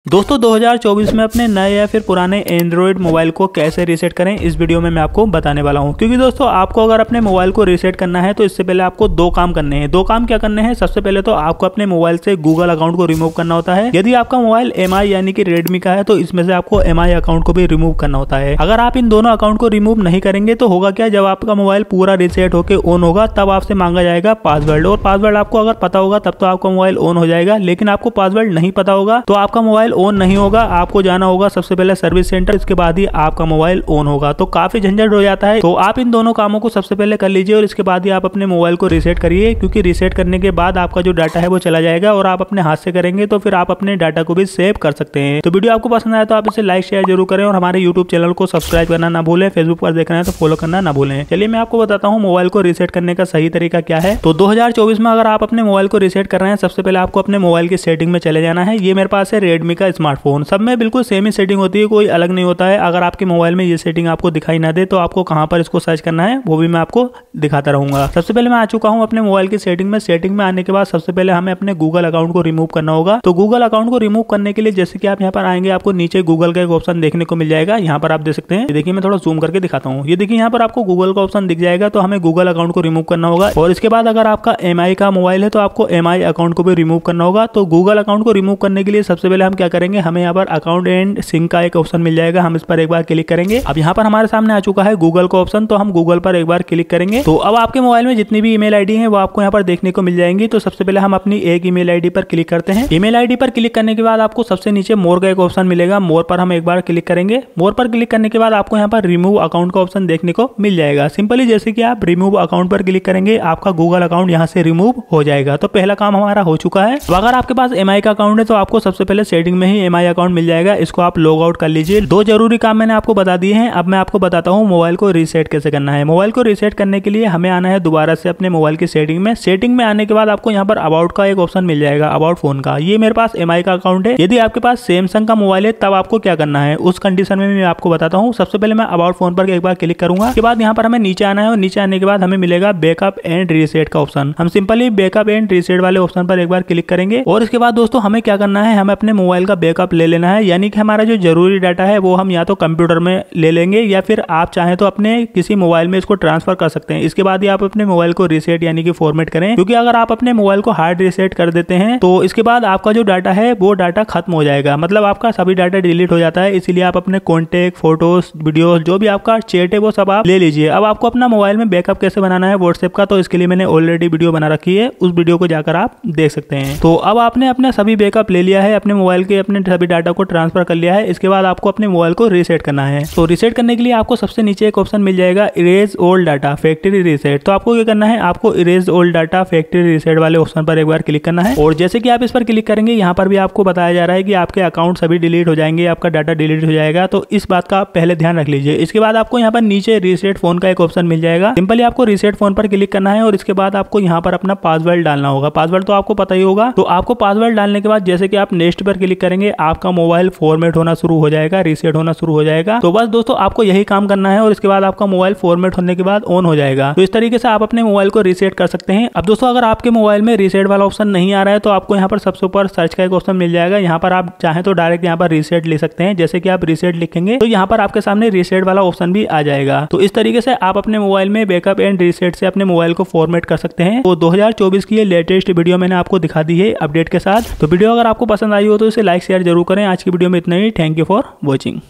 दोस्तों 2024 में अपने नए या फिर पुराने एंड्रॉयड मोबाइल को कैसे रीसेट करें इस वीडियो में मैं आपको बताने वाला हूं। क्योंकि दोस्तों आपको अगर अपने मोबाइल को रीसेट करना है तो इससे पहले आपको दो काम करने हैं। दो काम क्या करने हैं? सबसे पहले तो आपको अपने मोबाइल से गूगल अकाउंट को रिमूव करना होता है। यदि आपका मोबाइल MI यानी कि रेडमी का है तो इसमें से आपको MI अकाउंट को भी रिमूव करना होता है। अगर आप इन दोनों अकाउंट को रिमूव नहीं करेंगे तो होगा क्या, जब आपका मोबाइल पूरा रीसेट होकर ऑन होगा तब आपसे मांगा जाएगा पासवर्ड, और पासवर्ड आपको अगर पता होगा तब तो आपका मोबाइल ऑन हो जाएगा। लेकिन आपको पासवर्ड नहीं पता होगा तो आपका मोबाइल ऑन नहीं होगा। आपको जाना होगा सबसे पहले सर्विस सेंटर, इसके बाद ही आपका मोबाइल ऑन होगा। तो काफी झंझट हो जाता है। तो आप इन दोनों कामों को सबसे पहले कर लीजिए और इसके बाद ही आप अपने मोबाइल को रीसेट करिए। क्योंकि रीसेट करने के बाद आपका जो डाटा है वो चला जाएगा और आप अपने हाथ से करेंगे तो फिर आप अपने डाटा को भी सेव कर सकते हैं। तो वीडियो आपको पसंद आया तो आप इसे लाइक शेयर जरूर करें और हमारे यूट्यूब चैनल को सब्सक्राइब करना ना भूलें। फेसबुक पर देख रहे हैं तो फॉलो करना ना भूलें। चलिए मैं आपको बताता हूँ मोबाइल को रीसेट करने का सही तरीका क्या है। तो 2024 में अगर आप अपने मोबाइल को रीसेट कर रहे हैं, सबसे पहले आपको अपने मोबाइल की सेटिंग में चले जाना है। ये मेरे पास है रेडमी का स्मार्टफोन। सब में बिल्कुल सेम ही सेटिंग होती है, कोई अलग नहीं होता है। अगर आपके मोबाइल में ये सेटिंग आपको दिखाई ना दे तो आपको कहां पर इसको सर्च करना है वो भी मैं आपको दिखाता रहूंगा। सबसे पहले मैं आ चुका हूं अपने मोबाइल की सेटिंग में। सेटिंग में आने के बाद सबसे पहले हमें अपने गूगल अकाउंट को रिमूव करना होगा। तो गूगल अकाउंट को रिमूव करने के लिए जैसे कि आप यहाँ पर आएंगे, आपको नीचे गूगल का एक ऑप्शन देखने को मिल जाएगा। यहाँ पर आप देख सकते हैं, देखिए मैं थोड़ा जूम करके दिखाता हूँ। ये देखिए यहाँ पर आपको गूगल का ऑप्शन दिख जाएगा। तो हमें गूगल अकाउंट को रिमूव करना होगा और इसके बाद अगर आपका MI का मोबाइल है तो आपको MI अकाउंट को भी रिमूव करना होगा। तो गूगल अकाउंट को रिमूव करने के लिए सबसे पहले हम क्या करेंगे, हमें यहाँ पर अकाउंट एंड सिंक का एक ऑप्शन मिल जाएगा। हम इस पर एक बार क्लिक करेंगे। अब यहाँ पर हमारे सामने आ चुका है गूगल का ऑप्शन, तो हम गूगल पर एक बार क्लिक करेंगे। तो अब आपके मोबाइल में जितनी भी ईमेल आईडी है वो आपको यहाँ पर देखने को मिल जाएंगी। तो सबसे पहले हम अपनी एक ईमेल आईडी पर क्लिक करते हैं। ईमेल आईडी पर क्लिक करने के बाद आपको सबसे नीचे मोर का एक ऑप्शन मिलेगा। मोर पर हम एक बार क्लिक करेंगे। मोर पर क्लिक करने के बाद आपको यहाँ पर रिमूव अकाउंट का ऑप्शन देखने को मिल जाएगा। सिंपली जैसे कि आप रिमूव अकाउंट पर क्लिक करेंगे आपका गूगल अकाउंट यहाँ से रिमूव हो जाएगा। तो पहला काम हमारा हो चुका है। तो अगर आपके पास MI का अकाउंट है तो आपको सबसे पहले सेटिंग में ही MI अकाउंट मिल जाएगा। इसको आप लॉग आउट कर लीजिए। दो जरूरी काम मैंने आपको बता दिए हैं। अब मैं आपको बताता हूँ मोबाइल को रीसेट कैसे करना है। मोबाइल को रीसेट करने के लिए हमें आना है दोबारा से अपने मोबाइल की सेटिंग में। सेटिंग में आने के बाद आपको यहाँ पर अबाउट का एक ऑप्शन मिल जाएगा, अबाउट फोन का। ये मेरे पास MI का अकाउंट है। यदि आपके पास सैमसंग का मोबाइल है तब आपको क्या करना है उस कंडीशन में मैं आपको बताता हूँ। सबसे पहले मैं अबाउट फोन पर एक बार क्लिक करूंगा। उसके बाद यहाँ पर हमें नीचे आना है और नीचे आने के बाद हमें मिलेगा बैकअप एंड रीसेट का ऑप्शन। हम सिंपली बैकअप एंड रीसेट वाले ऑप्शन पर एक बार क्लिक करेंगे और इसके बाद दोस्तों हमें क्या करना है, हमें अपने मोबाइल का बैकअप ले लेना है। यानी कि हमारा जो जरूरी डाटा है वो हम या तो कंप्यूटर में ले लेंगे या फिर आप चाहें तो अपने किसी मोबाइल में इसको ट्रांसफर कर सकते हैं। इसके बाद ही आप अपने मोबाइल को रीसेट यानी कि फॉर्मेट करें। क्योंकि अगर आप अपने मोबाइल को हार्ड रीसेट कर देते हैं तो इसके बाद आपका जो डाटा है वो डाटा खत्म हो जाएगा, मतलब आपका सभी डाटा डिलीट हो जाता है। इसीलिए आप अपने कॉन्टेक्ट, फोटोज, वीडियोस, जो भी आपका चैट है वो सब आप ले लीजिए। अब आपको अपना मोबाइल में बैकअप कैसे बनाना है व्हाट्सएप का, तो इसके लिए मैंने ऑलरेडी वीडियो बना रखी है, उस वीडियो को जाकर आप देख सकते हैं। तो अब आपने अपने सभी बैकअप ले लिया है, अपने मोबाइल के अपने सभी डाटा को ट्रांसफर कर लिया है। इसके बाद आपको अपने मोबाइल को रीसेट करना है। तो रीसेट करने के लिए आपको सबसे नीचे एक ऑप्शन मिल जाएगा erase old data factory reset. तो आपको क्या करना है, आपको erase old data factory reset वाले ऑप्शन पर एक बार क्लिक करना है। और जैसे कि आप इस पर क्लिक करेंगे यहाँ पर भी आपको बताया जा रहा है कि आपके अकाउंट सभी डिलीट हो जाएंगे, आपका डाटा डिलीट हो जाएगा। तो इस बात का आप पहले ध्यान रख लीजिए। इसके बाद आपको यहाँ पर नीचे रीसेट फोन का एक ऑप्शन मिल जाएगा। सिंपली आपको रीसेट फोन पर क्लिक करना है और इसके बाद आपको यहाँ पर अपना पासवर्ड डालना होगा। पासवर्ड तो आपको पता ही होगा। तो आपको पासवर्ड डालने के बाद जैसे कि आप नेक्स्ट पर क्लिक करेंगे आपका मोबाइल फॉर्मेट होना शुरू हो जाएगा, रीसेट होना शुरू हो जाएगा। तो बस दोस्तों आपको यही काम करना है और इसके बाद आपका मोबाइल फॉर्मेट होने के बाद ऑन हो जाएगा। तो इस तरीके से आप अपने मोबाइल को रीसेट कर सकते हैं। अब दोस्तों अगर आपके मोबाइल में रीसेट वाला ऑप्शन नहीं आ रहा है तो आपको यहाँ पर सबसे ऊपर सर्च का एक ऑप्शन मिल जाएगा। यहाँ पर आप चाहें तो डायरेक्ट यहाँ पर रीसेट ले सकते हैं। जैसे कि आप रीसेट लिखेंगे तो यहाँ पर आपके सामने रीसेट वाला ऑप्शन भी आ जाएगा। तो इस तरीके से आप अपने मोबाइल में बैकअप एंड रीसेट से अपने मोबाइल को फॉर्मेट कर सकते हैं। तो 2024 की ये लेटेस्ट वीडियो मैंने आपको दिखा दी है अपडेट के साथ। तो वीडियो अगर आपको पसंद आई हो तो इसे लाइक शेयर जरूर करें। आज की वीडियो में इतना ही। Thank you for watching.